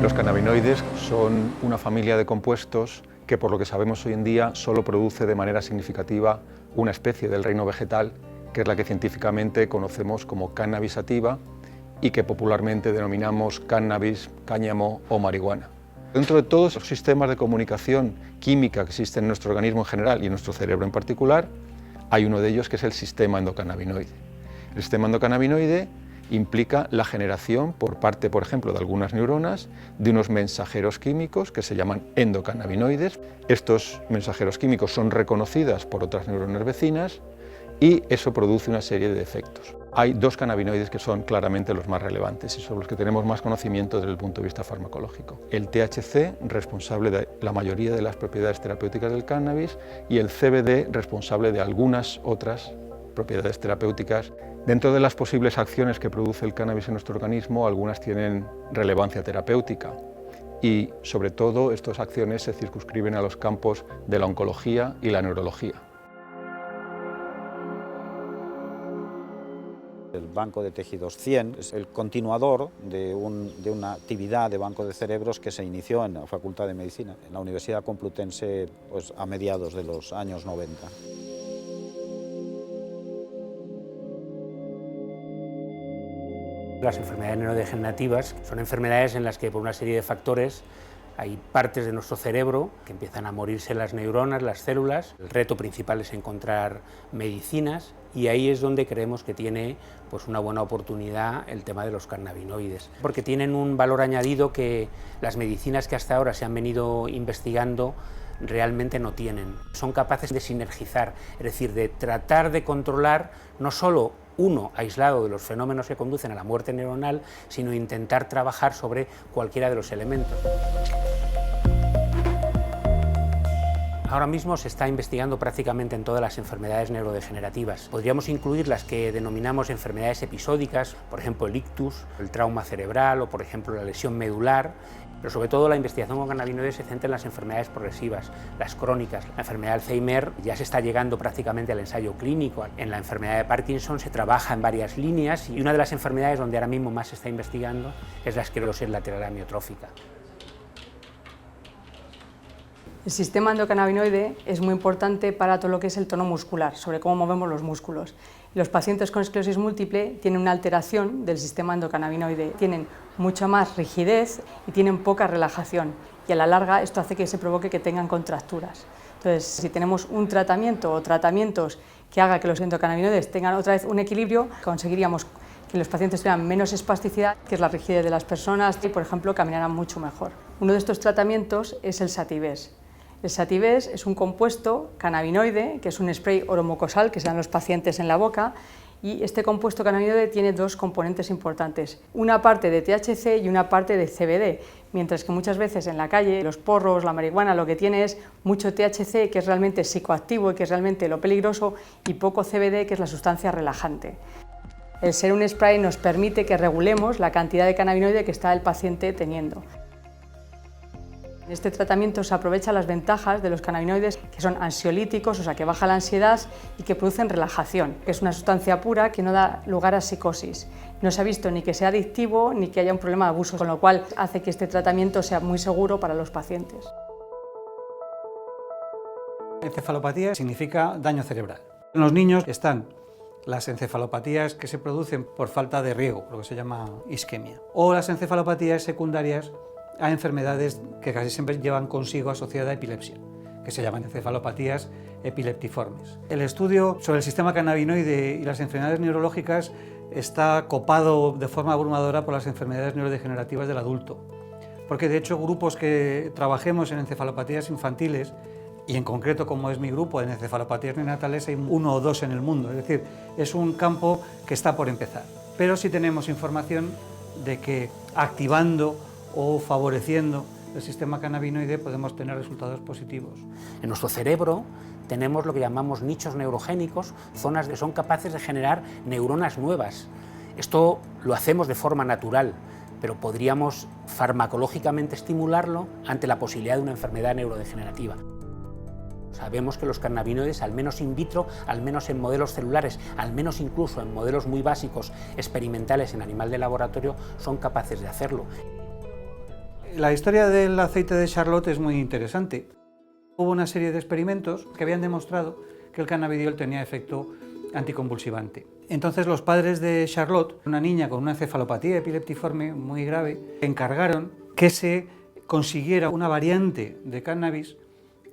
Los cannabinoides son una familia de compuestos que, por lo que sabemos hoy en día, solo produce de manera significativa una especie del reino vegetal, que es la que científicamente conocemos como cannabis sativa y que popularmente denominamos cannabis, cáñamo o marihuana. Dentro de todos los sistemas de comunicación química que existen en nuestro organismo en general y en nuestro cerebro en particular, hay uno de ellos que es el sistema endocannabinoide. El sistema endocannabinoide implica la generación por parte, por ejemplo, de algunas neuronas de unos mensajeros químicos que se llaman endocannabinoides. Estos mensajeros químicos son reconocidas por otras neuronas vecinas y eso produce una serie de efectos. Hay dos cannabinoides que son claramente los más relevantes y sobre los que tenemos más conocimiento desde el punto de vista farmacológico. El THC, responsable de la mayoría de las propiedades terapéuticas del cannabis, y el CBD, responsable de algunas otras propiedades terapéuticas. Dentro de las posibles acciones que produce el cannabis en nuestro organismo, algunas tienen relevancia terapéutica y, sobre todo, estas acciones se circunscriben a los campos de la oncología y la neurología. El Banco de Tejidos 100 es el continuador de una actividad de banco de cerebros que se inició en la Facultad de Medicina, en la Universidad Complutense, pues, a mediados de los años 90. Las enfermedades neurodegenerativas son enfermedades en las que, por una serie de factores, hay partes de nuestro cerebro que empiezan a morirse las neuronas, las células. El reto principal es encontrar medicinas y ahí es donde creemos que tiene, pues, una buena oportunidad el tema de los cannabinoides, porque tienen un valor añadido que las medicinas que hasta ahora se han venido investigando realmente no tienen. Son capaces de sinergizar, es decir, de tratar de controlar no solo uno aislado de los fenómenos que conducen a la muerte neuronal, sino intentar trabajar sobre cualquiera de los elementos. Ahora mismo se está investigando prácticamente en todas las enfermedades neurodegenerativas. Podríamos incluir las que denominamos enfermedades episódicas, por ejemplo el ictus, el trauma cerebral o, por ejemplo, la lesión medular, pero sobre todo la investigación con cannabinoides se centra en las enfermedades progresivas, las crónicas. La enfermedad de Alzheimer ya se está llegando prácticamente al ensayo clínico. En la enfermedad de Parkinson se trabaja en varias líneas y una de las enfermedades donde ahora mismo más se está investigando es la esclerosis lateral amiotrófica. El sistema endocannabinoide es muy importante para todo lo que es el tono muscular, sobre cómo movemos los músculos. Los pacientes con esclerosis múltiple tienen una alteración del sistema endocannabinoide, tienen mucha más rigidez y tienen poca relajación, y a la larga esto hace que se provoque que tengan contracturas. Entonces, si tenemos un tratamiento o tratamientos que haga que los endocannabinoides tengan otra vez un equilibrio, conseguiríamos que los pacientes tuvieran menos espasticidad, que es la rigidez de las personas, y, por ejemplo, caminaran mucho mejor. Uno de estos tratamientos es el Satives. El Satives es un compuesto cannabinoide, que es un spray oromucosal que se dan los pacientes en la boca, y este compuesto cannabinoide tiene dos componentes importantes, una parte de THC y una parte de CBD, mientras que muchas veces en la calle los porros, la marihuana, lo que tiene es mucho THC, que es realmente psicoactivo y que es realmente lo peligroso, y poco CBD, que es la sustancia relajante. El ser un spray nos permite que regulemos la cantidad de cannabinoide que está el paciente teniendo. En este tratamiento se aprovechan las ventajas de los cannabinoides, que son ansiolíticos, o sea que baja la ansiedad y que producen relajación, que es una sustancia pura que no da lugar a psicosis. No se ha visto ni que sea adictivo ni que haya un problema de abuso, con lo cual hace que este tratamiento sea muy seguro para los pacientes. Encefalopatía significa daño cerebral. En los niños están las encefalopatías que se producen por falta de riego, lo que se llama isquemia, o las encefalopatías secundarias a enfermedades que casi siempre llevan consigo asociada epilepsia, que se llaman encefalopatías epileptiformes. El estudio sobre el sistema cannabinoide y las enfermedades neurológicas está copado de forma abrumadora por las enfermedades neurodegenerativas del adulto, porque de hecho grupos que trabajemos en encefalopatías infantiles, y en concreto como es mi grupo en encefalopatías neonatales, hay 1 o 2 en el mundo, es decir, es un campo que está por empezar. Pero sí tenemos información de que activando o favoreciendo el sistema cannabinoide podemos tener resultados positivos. En nuestro cerebro tenemos lo que llamamos nichos neurogénicos, zonas que son capaces de generar neuronas nuevas. Esto lo hacemos de forma natural, pero podríamos farmacológicamente estimularlo ante la posibilidad de una enfermedad neurodegenerativa. Sabemos que los cannabinoides, al menos in vitro, al menos en modelos celulares, al menos incluso en modelos muy básicos experimentales en animal de laboratorio, son capaces de hacerlo. La historia del aceite de Charlotte es muy interesante. Hubo una serie de experimentos que habían demostrado que el cannabidiol tenía efecto anticonvulsivante. Entonces los padres de Charlotte, una niña con una encefalopatía epileptiforme muy grave, encargaron que se consiguiera una variante de cannabis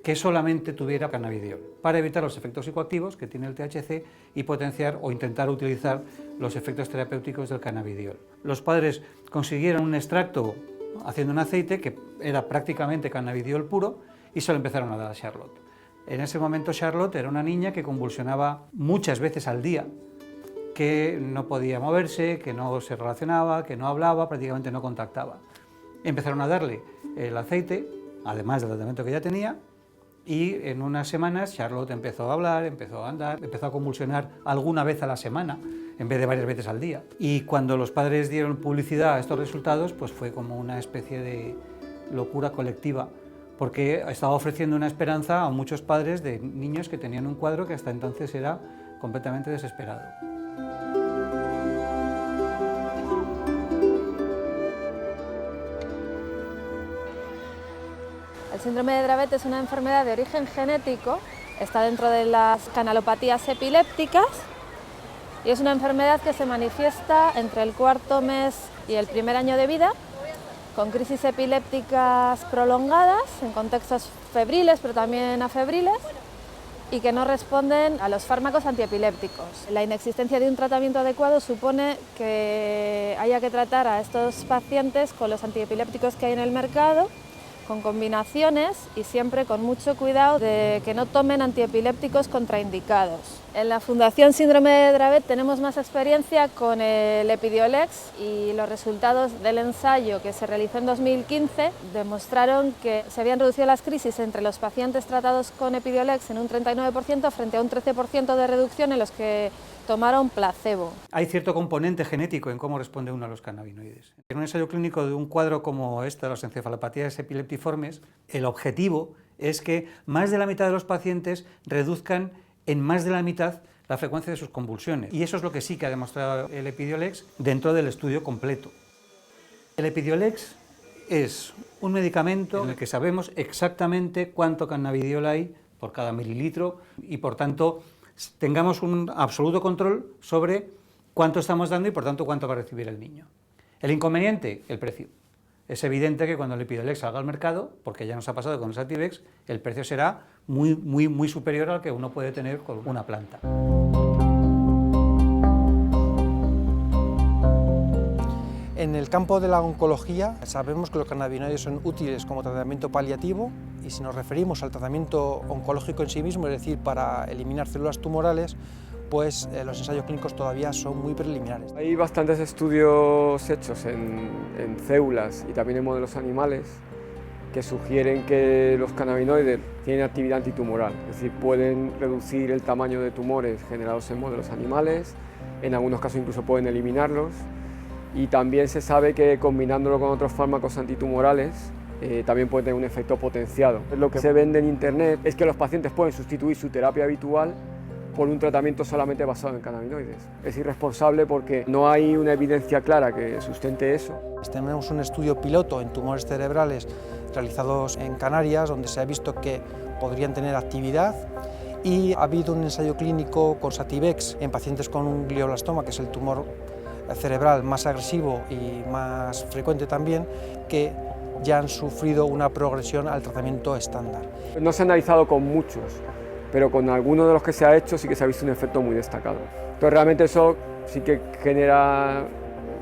que solamente tuviera cannabidiol, para evitar los efectos psicoactivos que tiene el THC y potenciar o intentar utilizar los efectos terapéuticos del cannabidiol. Los padres consiguieron un extracto haciendo un aceite que era prácticamente cannabidiol puro y se lo empezaron a dar a Charlotte. En ese momento Charlotte era una niña que convulsionaba muchas veces al día, que no podía moverse, que no se relacionaba, que no hablaba, prácticamente no contactaba. Empezaron a darle el aceite, además del tratamiento que ya tenía, y en unas semanas Charlotte empezó a hablar, empezó a andar, empezó a convulsionar alguna vez a la semana, en vez de varias veces al día. Y cuando los padres dieron publicidad a estos resultados, pues fue como una especie de locura colectiva, porque estaba ofreciendo una esperanza a muchos padres de niños que tenían un cuadro que hasta entonces era completamente desesperado. El síndrome de Dravet es una enfermedad de origen genético, está dentro de las canalopatías epilépticas y es una enfermedad que se manifiesta entre el cuarto mes y el primer año de vida, con crisis epilépticas prolongadas en contextos febriles pero también afebriles y que no responden a los fármacos antiepilépticos. La inexistencia de un tratamiento adecuado supone que haya que tratar a estos pacientes con los antiepilépticos que hay en el mercado, con combinaciones y siempre con mucho cuidado de que no tomen antiepilépticos contraindicados. En la Fundación Síndrome de Dravet tenemos más experiencia con el Epidiolex y los resultados del ensayo que se realizó en 2015 demostraron que se habían reducido las crisis entre los pacientes tratados con Epidiolex en un 39% frente a un 13% de reducción en los que tomaron placebo. Hay cierto componente genético en cómo responde uno a los cannabinoides. En un ensayo clínico de un cuadro como este, las encefalopatías epileptiformes, el objetivo es que más de la mitad de los pacientes reduzcan en más de la mitad la frecuencia de sus convulsiones. Y eso es lo que sí que ha demostrado el Epidiolex dentro del estudio completo. El Epidiolex es un medicamento en el que sabemos exactamente cuánto cannabidiol hay por cada mililitro y por tanto tengamos un absoluto control sobre cuánto estamos dando y por tanto cuánto va a recibir el niño. El inconveniente, el precio. Es evidente que cuando el Epidiolex salga al mercado, porque ya nos ha pasado con los Sativex, el precio será muy superior al que uno puede tener con una planta. En el campo de la oncología sabemos que los cannabinoides son útiles como tratamiento paliativo y si nos referimos al tratamiento oncológico en sí mismo, es decir, para eliminar células tumorales, pues los ensayos clínicos todavía son muy preliminares. Hay bastantes estudios hechos en células y también en modelos animales que sugieren que los cannabinoides tienen actividad antitumoral, es decir, pueden reducir el tamaño de tumores generados en modelos animales, en algunos casos incluso pueden eliminarlos. Y también se sabe que combinándolo con otros fármacos antitumorales también puede tener un efecto potenciado. Lo que se vende en internet es que los pacientes pueden sustituir su terapia habitual por un tratamiento solamente basado en cannabinoides. Es irresponsable porque no hay una evidencia clara que sustente eso. Tenemos un estudio piloto en tumores cerebrales realizados en Canarias donde se ha visto que podrían tener actividad y ha habido un ensayo clínico con Sativex en pacientes con un glioblastoma, que es el tumor cerebral más agresivo y más frecuente también, que ya han sufrido una progresión al tratamiento estándar. No se ha analizado con muchos, pero con algunos de los que se ha hecho sí que se ha visto un efecto muy destacado. Entonces realmente eso sí que genera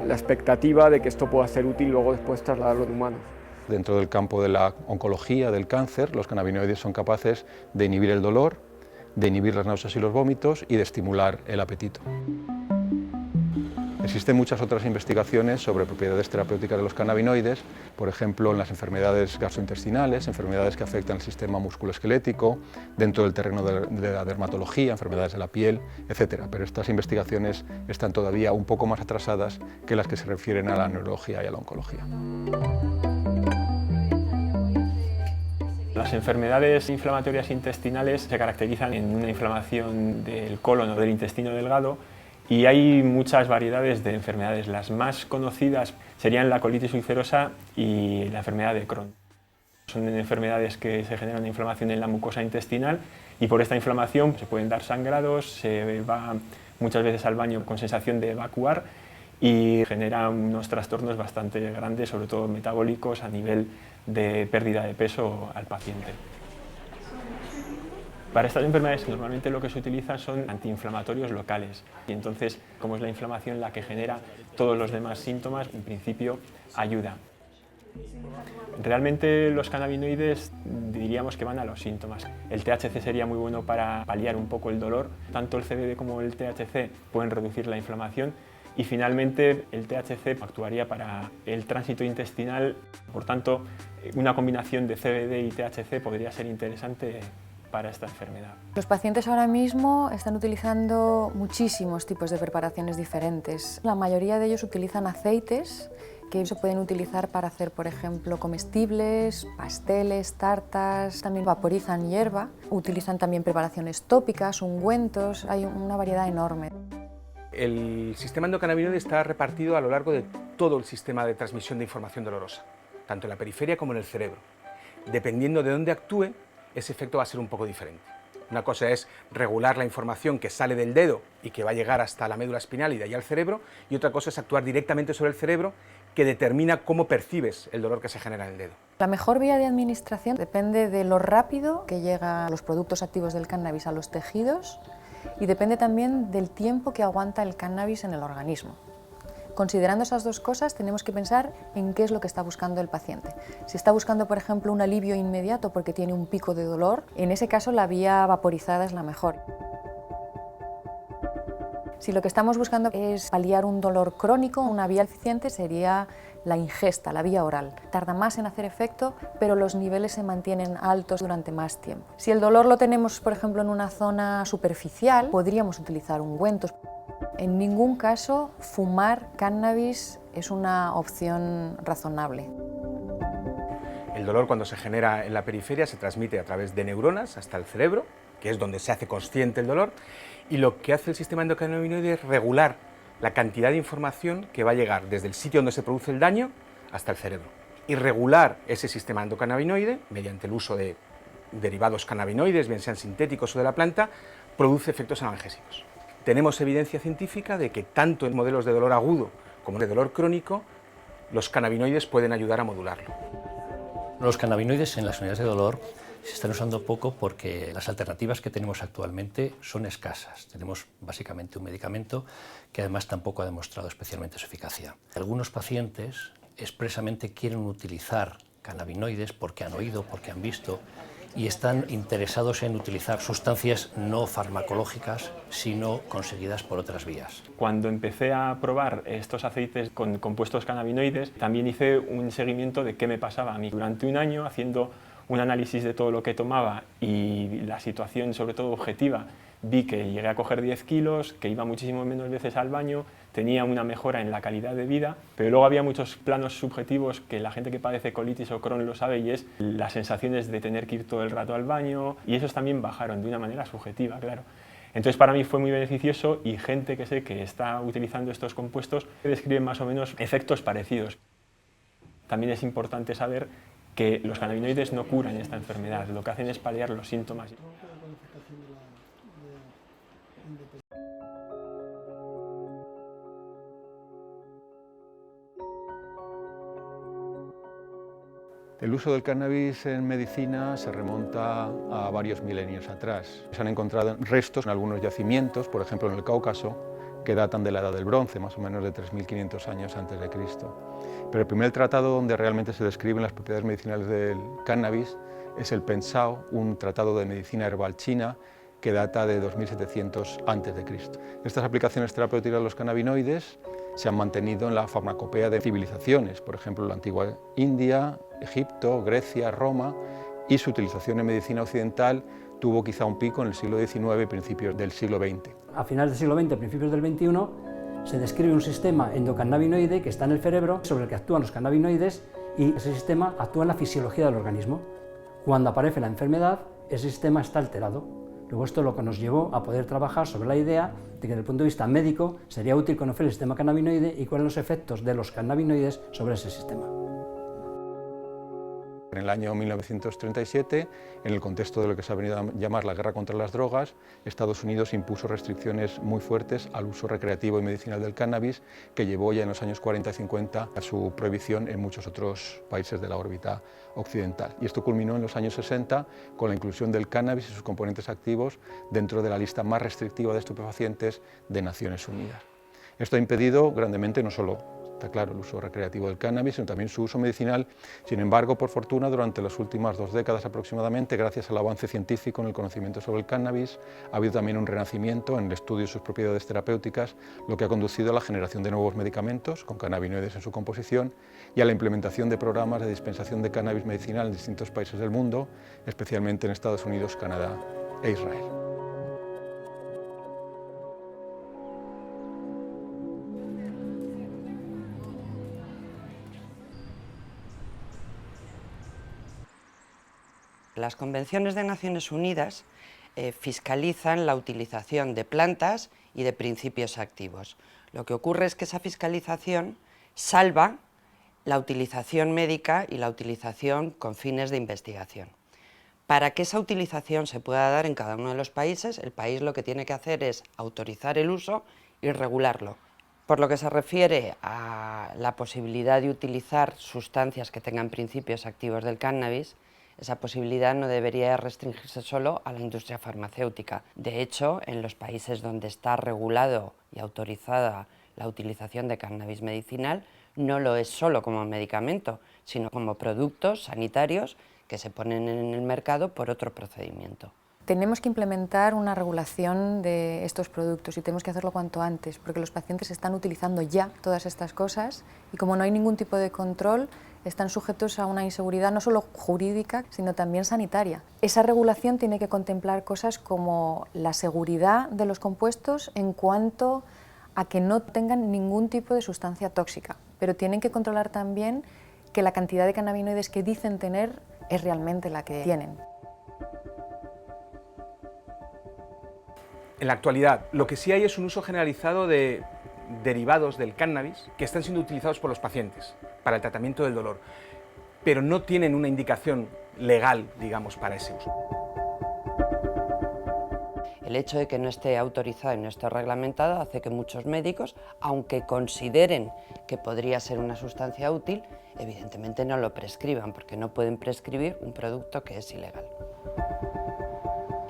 la expectativa de que esto pueda ser útil luego después trasladarlo de humanos. Dentro del campo de la oncología, del cáncer, los cannabinoides son capaces de inhibir el dolor, de inhibir las náuseas y los vómitos y de estimular el apetito. Existen muchas otras investigaciones sobre propiedades terapéuticas de los cannabinoides, por ejemplo en las enfermedades gastrointestinales, enfermedades que afectan el sistema musculoesquelético, dentro del terreno de la dermatología, enfermedades de la piel, etc. Pero estas investigaciones están todavía un poco más atrasadas que las que se refieren a la neurología y a la oncología. Las enfermedades inflamatorias intestinales se caracterizan en una inflamación del colon o del intestino delgado Y hay muchas variedades de enfermedades. Las más conocidas serían la colitis ulcerosa y la enfermedad de Crohn. Son enfermedades que se generan inflamación en la mucosa intestinal y por esta inflamación se pueden dar sangrados, se va muchas veces al baño con sensación de evacuar y genera unos trastornos bastante grandes, sobre todo metabólicos, a nivel de pérdida de peso al paciente. Para estas enfermedades normalmente lo que se utiliza son antiinflamatorios locales y entonces, como es la inflamación la que genera todos los demás síntomas, en principio ayuda. Realmente los cannabinoides diríamos que van a los síntomas. El THC sería muy bueno para paliar un poco el dolor. Tanto el CBD como el THC pueden reducir la inflamación y finalmente el THC actuaría para el tránsito intestinal. Por tanto, una combinación de CBD y THC podría ser interesante para esta enfermedad. Los pacientes ahora mismo están utilizando muchísimos tipos de preparaciones diferentes. La mayoría de ellos utilizan aceites que se pueden utilizar para hacer, por ejemplo, comestibles, pasteles, tartas, también vaporizan hierba, utilizan también preparaciones tópicas, ungüentos, hay una variedad enorme. El sistema endocannabinoide está repartido a lo largo de todo el sistema de transmisión de información dolorosa, tanto en la periferia como en el cerebro. Dependiendo de dónde actúe, ese efecto va a ser un poco diferente. Una cosa es regular la información que sale del dedo y que va a llegar hasta la médula espinal y de ahí al cerebro, y otra cosa es actuar directamente sobre el cerebro, que determina cómo percibes el dolor que se genera en el dedo. La mejor vía de administración depende de lo rápido que llegan los productos activos del cannabis a los tejidos y depende también del tiempo que aguanta el cannabis en el organismo. Considerando esas dos cosas, tenemos que pensar en qué es lo que está buscando el paciente. Si está buscando, por ejemplo, un alivio inmediato porque tiene un pico de dolor, en ese caso la vía vaporizada es la mejor. Si lo que estamos buscando es paliar un dolor crónico, una vía eficiente sería la ingesta, la vía oral. Tarda más en hacer efecto, pero los niveles se mantienen altos durante más tiempo. Si el dolor lo tenemos, por ejemplo, en una zona superficial, podríamos utilizar ungüentos. En ningún caso, fumar cannabis es una opción razonable. El dolor, cuando se genera en la periferia, se transmite a través de neuronas hasta el cerebro, que es donde se hace consciente el dolor, y lo que hace el sistema endocannabinoide es regular la cantidad de información que va a llegar desde el sitio donde se produce el daño hasta el cerebro. Y regular ese sistema endocannabinoide, mediante el uso de derivados cannabinoides, bien sean sintéticos o de la planta, produce efectos analgésicos. Tenemos evidencia científica de que tanto en modelos de dolor agudo como de dolor crónico, los cannabinoides pueden ayudar a modularlo. Los cannabinoides en las unidades de dolor se están usando poco porque las alternativas que tenemos actualmente son escasas. Tenemos básicamente un medicamento que además tampoco ha demostrado especialmente su eficacia. Algunos pacientes expresamente quieren utilizar cannabinoides porque han oído, porque han visto y están interesados en utilizar sustancias no farmacológicas, sino conseguidas por otras vías. Cuando empecé a probar estos aceites con compuestos cannabinoides, también hice un seguimiento de qué me pasaba a mí. Durante un año, haciendo un análisis de todo lo que tomaba y la situación, sobre todo objetiva, vi que llegué a coger 10 kilos, que iba muchísimo menos veces al baño, tenía una mejora en la calidad de vida, pero luego había muchos planos subjetivos que la gente que padece colitis o Crohn lo sabe, y es las sensaciones de tener que ir todo el rato al baño, y esos también bajaron de una manera subjetiva, claro. Entonces para mí fue muy beneficioso, y gente que sé que está utilizando estos compuestos describen más o menos efectos parecidos. También es importante saber que los cannabinoides no curan esta enfermedad, lo que hacen es paliar los síntomas. El uso del cannabis en medicina se remonta a varios milenios atrás. Se han encontrado restos en algunos yacimientos, por ejemplo en el Cáucaso, que datan de la Edad del Bronce, más o menos de 3.500 años antes de Cristo. Pero el primer tratado donde realmente se describen las propiedades medicinales del cannabis es el Pensao, un tratado de medicina herbal china que data de 2700 antes de Cristo. Estas aplicaciones terapéuticas de los cannabinoides se han mantenido en la farmacopea de civilizaciones, por ejemplo la antigua India, Egipto, Grecia, Roma, y su utilización en medicina occidental tuvo quizá un pico en el siglo XIX y principios del siglo XX. A finales del siglo XX, principios del XXI, se describe un sistema endocannabinoide que está en el cerebro, sobre el que actúan los cannabinoides, y ese sistema actúa en la fisiología del organismo. Cuando aparece la enfermedad, ese sistema está alterado. Luego esto lo que nos llevó a poder trabajar sobre la idea de que desde el punto de vista médico sería útil conocer el sistema cannabinoide y cuáles son los efectos de los cannabinoides sobre ese sistema. En el año 1937, en el contexto de lo que se ha venido a llamar la guerra contra las drogas, Estados Unidos impuso restricciones muy fuertes al uso recreativo y medicinal del cannabis, que llevó ya en los años 40 y 50 a su prohibición en muchos otros países de la órbita occidental. Y esto culminó en los años 60 con la inclusión del cannabis y sus componentes activos dentro de la lista más restrictiva de estupefacientes de Naciones Unidas. Esto ha impedido grandemente no solo, está claro, el uso recreativo del cannabis, sino también su uso medicinal. Sin embargo, por fortuna, durante las últimas 2 décadas aproximadamente, gracias al avance científico en el conocimiento sobre el cannabis, ha habido también un renacimiento en el estudio de sus propiedades terapéuticas, lo que ha conducido a la generación de nuevos medicamentos con cannabinoides en su composición y a la implementación de programas de dispensación de cannabis medicinal en distintos países del mundo, especialmente en Estados Unidos, Canadá e Israel. Las convenciones de Naciones Unidas fiscalizan la utilización de plantas y de principios activos. Lo que ocurre es que esa fiscalización salva la utilización médica y la utilización con fines de investigación. Para que esa utilización se pueda dar en cada uno de los países, el país lo que tiene que hacer es autorizar el uso y regularlo. Por lo que se refiere a la posibilidad de utilizar sustancias que tengan principios activos del cannabis, esa posibilidad no debería restringirse solo a la industria farmacéutica. De hecho, en los países donde está regulado y autorizada la utilización de cannabis medicinal, no lo es solo como medicamento, sino como productos sanitarios que se ponen en el mercado por otro procedimiento. Tenemos que implementar una regulación de estos productos y tenemos que hacerlo cuanto antes, porque los pacientes están utilizando ya todas estas cosas y como no hay ningún tipo de control, están sujetos a una inseguridad no solo jurídica, sino también sanitaria. Esa regulación tiene que contemplar cosas como la seguridad de los compuestos en cuanto a que no tengan ningún tipo de sustancia tóxica, pero tienen que controlar también que la cantidad de cannabinoides que dicen tener es realmente la que tienen. En la actualidad, lo que sí hay es un uso generalizado de derivados del cannabis que están siendo utilizados por los pacientes para el tratamiento del dolor, pero no tienen una indicación legal, digamos, para ese uso. El hecho de que no esté autorizado y no esté reglamentado hace que muchos médicos, aunque consideren que podría ser una sustancia útil, evidentemente no lo prescriban, porque no pueden prescribir un producto que es ilegal.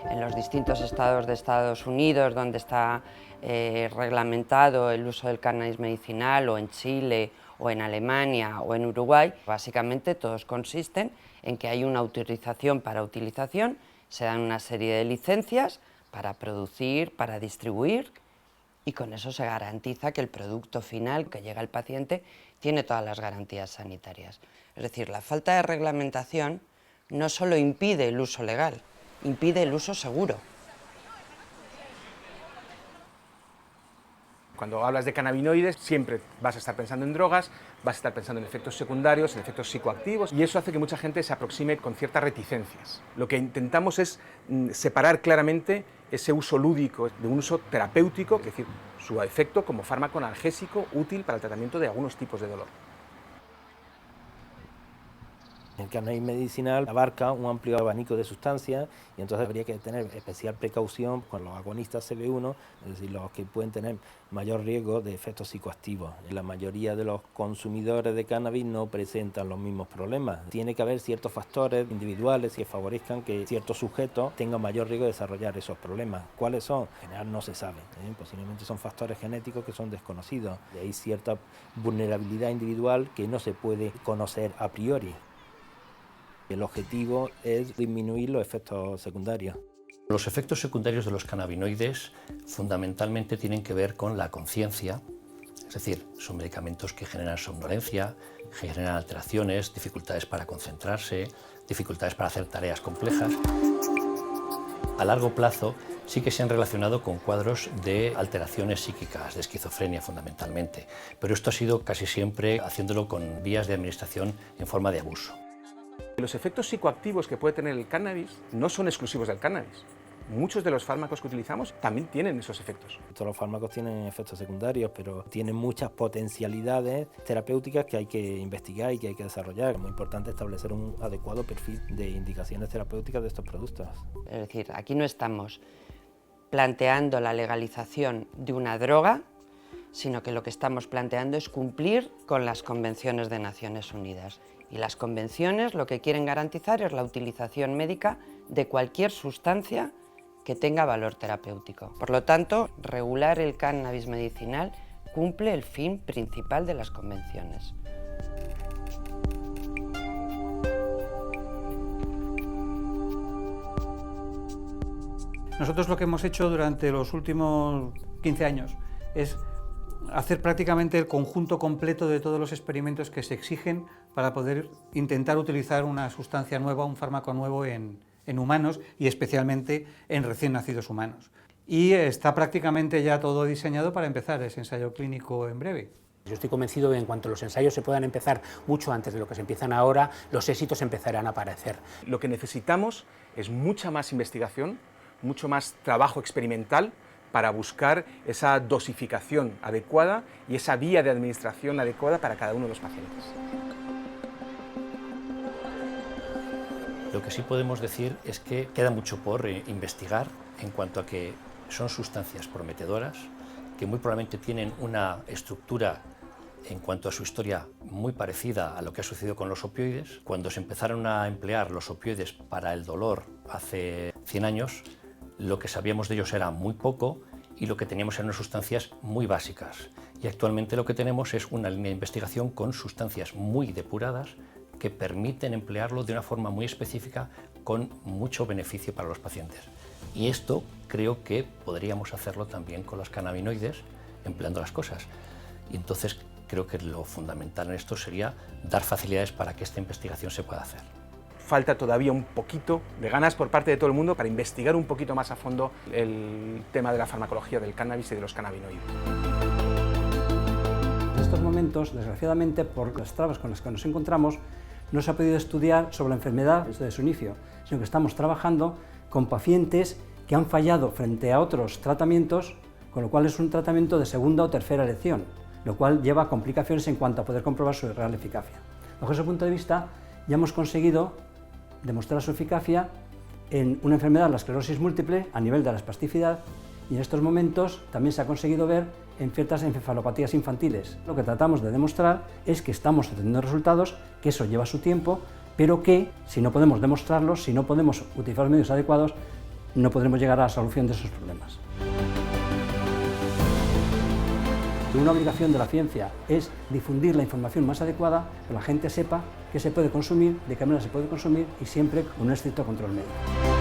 En los distintos estados de Estados Unidos, donde está reglamentado el uso del cannabis medicinal, o en Chile, o en Alemania, o en Uruguay, básicamente todos consisten en que hay una autorización para utilización, se dan una serie de licencias para producir, para distribuir, y con eso se garantiza que el producto final que llega al paciente tiene todas las garantías sanitarias. Es decir, la falta de reglamentación no solo impide el uso legal, impide el uso seguro. Cuando hablas de cannabinoides, siempre vas a estar pensando en drogas, vas a estar pensando en efectos secundarios, en efectos psicoactivos, y eso hace que mucha gente se aproxime con ciertas reticencias. Lo que intentamos es separar claramente ese uso lúdico de un uso terapéutico, es decir, su efecto como fármaco analgésico útil para el tratamiento de algunos tipos de dolor. El cannabis medicinal abarca un amplio abanico de sustancias y entonces habría que tener especial precaución con los agonistas CB1, es decir, los que pueden tener mayor riesgo de efectos psicoactivos. La mayoría de los consumidores de cannabis no presentan los mismos problemas. Tiene que haber ciertos factores individuales que favorezcan que ciertos sujetos tengan mayor riesgo de desarrollar esos problemas. ¿Cuáles son? En general no se sabe. Posiblemente son factores genéticos que son desconocidos. Hay cierta vulnerabilidad individual que no se puede conocer a priori. El objetivo es disminuir los efectos secundarios. Los efectos secundarios de los cannabinoides fundamentalmente tienen que ver con la conciencia, es decir, son medicamentos que generan somnolencia, generan alteraciones, dificultades para concentrarse, dificultades para hacer tareas complejas. A largo plazo sí que se han relacionado con cuadros de alteraciones psíquicas, de esquizofrenia fundamentalmente, pero esto ha sido casi siempre haciéndolo con vías de administración en forma de abuso. Los efectos psicoactivos que puede tener el cannabis no son exclusivos del cannabis. muchos de los fármacos que utilizamos también tienen esos efectos. Todos los fármacos tienen efectos secundarios, pero tienen muchas potencialidades terapéuticas que hay que investigar y que hay que desarrollar. Es muy importante establecer un adecuado perfil de indicaciones terapéuticas de estos productos. Es decir, aquí no estamos planteando la legalización de una droga, sino que lo que estamos planteando es cumplir con las convenciones de Naciones Unidas. Y las convenciones lo que quieren garantizar es la utilización médica de cualquier sustancia que tenga valor terapéutico. Por lo tanto, regular el cannabis medicinal cumple el fin principal de las convenciones. Nosotros lo que hemos hecho durante los últimos 15 años es hacer prácticamente el conjunto completo de todos los experimentos que se exigen para poder intentar utilizar una sustancia nueva, un fármaco nuevo en humanos y especialmente en recién nacidos humanos. Y está prácticamente ya todo diseñado para empezar ese ensayo clínico en breve. Yo estoy convencido de que en cuanto los ensayos se puedan empezar mucho antes de lo que se empiezan ahora, los éxitos empezarán a aparecer. Lo que necesitamos es mucha más investigación, mucho más trabajo experimental para buscar esa dosificación adecuada y esa vía de administración adecuada para cada uno de los pacientes. Lo que sí podemos decir es que queda mucho por investigar en cuanto a que son sustancias prometedoras, que muy probablemente tienen una estructura en cuanto a su historia muy parecida a lo que ha sucedido con los opioides. Cuando se empezaron a emplear los opioides para el dolor hace 100 años, lo que sabíamos de ellos era muy poco y lo que teníamos eran unas sustancias muy básicas. Y actualmente lo que tenemos es una línea de investigación con sustancias muy depuradas que permiten emplearlo de una forma muy específica con mucho beneficio para los pacientes. Y esto creo que podríamos hacerlo también con los cannabinoides, empleando las cosas. Y entonces creo que lo fundamental en esto sería dar facilidades para que esta investigación se pueda hacer. Falta todavía un poquito de ganas por parte de todo el mundo para investigar un poquito más a fondo el tema de la farmacología del cannabis y de los cannabinoides. En estos momentos, desgraciadamente, por las trabas con las que nos encontramos, no se ha podido estudiar sobre la enfermedad desde su inicio, sino que estamos trabajando con pacientes que han fallado frente a otros tratamientos, con lo cual es un tratamiento de segunda o tercera elección, lo cual lleva a complicaciones en cuanto a poder comprobar su real eficacia. Bajo ese punto de vista, ya hemos conseguido demostrar su eficacia en una enfermedad, la esclerosis múltiple, a nivel de la espasticidad, y en estos momentos también se ha conseguido ver en ciertas encefalopatías infantiles. Lo que tratamos de demostrar es que estamos obteniendo resultados, que eso lleva su tiempo, pero que si no podemos demostrarlos, si no podemos utilizar los medios adecuados, no podremos llegar a la solución de esos problemas. Una obligación de la ciencia es difundir la información más adecuada, que la gente sepa qué se puede consumir, de qué manera se puede consumir y siempre con un estricto control médico.